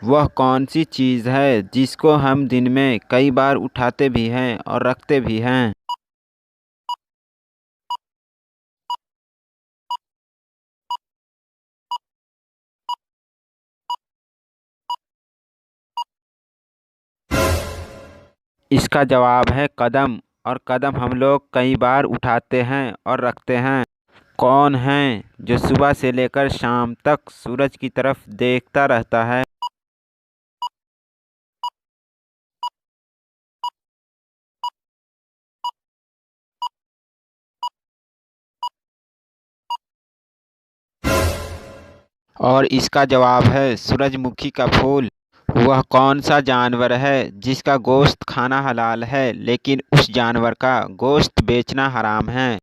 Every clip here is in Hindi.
वह कौन सी चीज़ है जिसको हम दिन में कई बार उठाते भी हैं और रखते भी हैं? इसका जवाब है कदम। और कदम हम लोग कई बार उठाते हैं और रखते हैं। कौन है जो सुबह से लेकर शाम तक सूरज की तरफ देखता रहता है? और इसका जवाब है सूरजमुखी का फूल। वह कौन सा जानवर है जिसका गोश्त खाना हलाल है लेकिन उस जानवर का गोश्त बेचना हराम है?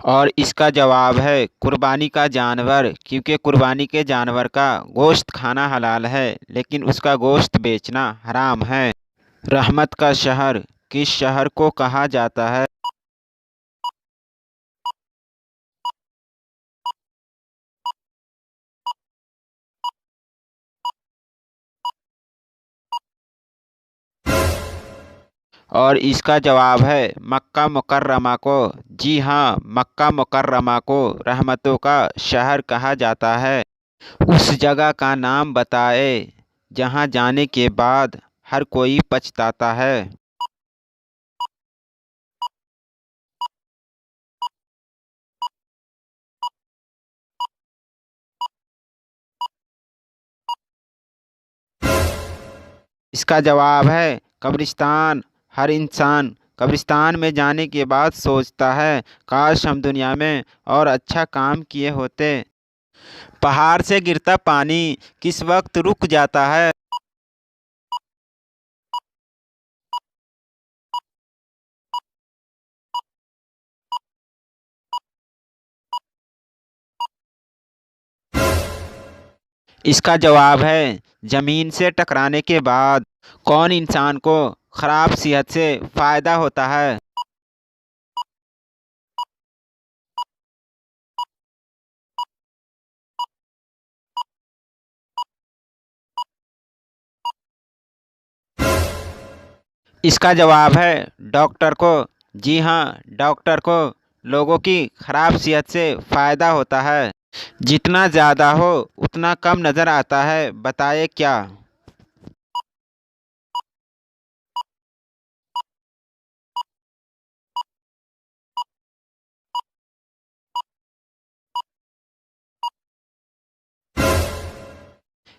और इसका जवाब है कुर्बानी का जानवर, क्योंकि कुर्बानी के जानवर का गोश्त खाना हलाल है लेकिन उसका गोश्त बेचना हराम है। रहमत का शहर किस शहर को कहा जाता है? और इसका जवाब है मक्का मुकर्रमा को। जी हाँ, मक्का मुकर्रमा को रहमतों का शहर कहा जाता है। उस जगह का नाम बताए जहाँ जाने के बाद हर कोई पछताता है। इसका जवाब है कब्रिस्तान। हर इंसान कब्रिस्तान में जाने के बाद सोचता है, काश हम दुनिया में और अच्छा काम किए होते। पहाड़ से गिरता पानी किस वक्त रुक जाता है? इसका जवाब है ज़मीन से टकराने के बाद। कौन इंसान को खराब सेहत से फायदा होता है? इसका जवाब है डॉक्टर को। जी हाँ, डॉक्टर को लोगों की खराब सेहत से फायदा होता है। जितना ज़्यादा हो उतना कम नज़र आता है, बताइए क्या?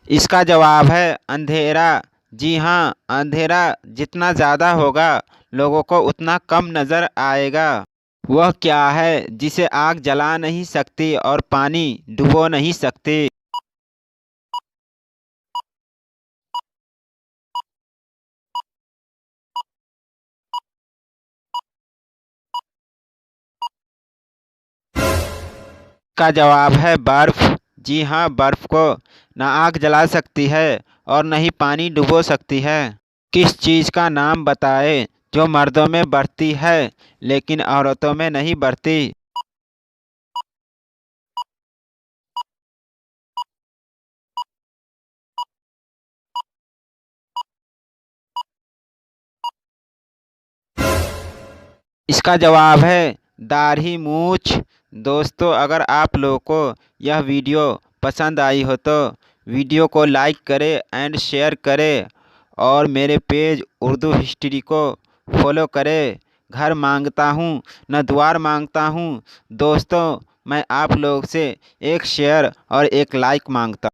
इसका जवाब है अंधेरा। जी हाँ, अंधेरा जितना ज़्यादा होगा लोगों को उतना कम नज़र आएगा। वह क्या है जिसे आग जला नहीं सकती और पानी डुबो नहीं सकती? का जवाब है बर्फ। जी हाँ, बर्फ को ना आग जला सकती है और न ही पानी डुबो सकती है। किस चीज़ का नाम बताएं जो मर्दों में बढ़ती है लेकिन औरतों में नहीं बढ़ती? इसका जवाब है दाढ़ी मूछ। दोस्तों, अगर आप लोगों को यह वीडियो पसंद आई हो तो वीडियो को लाइक करें एंड शेयर करें और मेरे पेज उर्दू हिस्ट्री को फॉलो करें। घर मांगता हूँ न द्वार मांगता हूँ। दोस्तों, मैं आप लोग से एक शेयर और एक लाइक मांगता